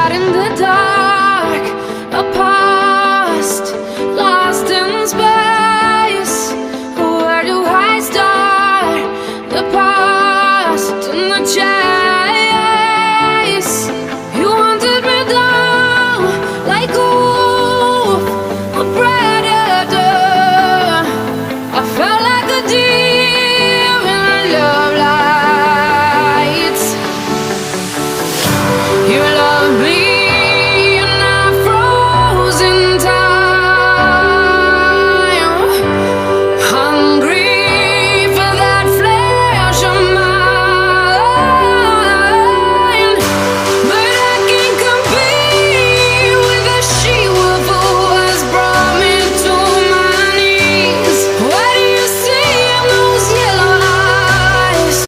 Caught in the dark, a past lost in space. Where do I start? The past and the chance.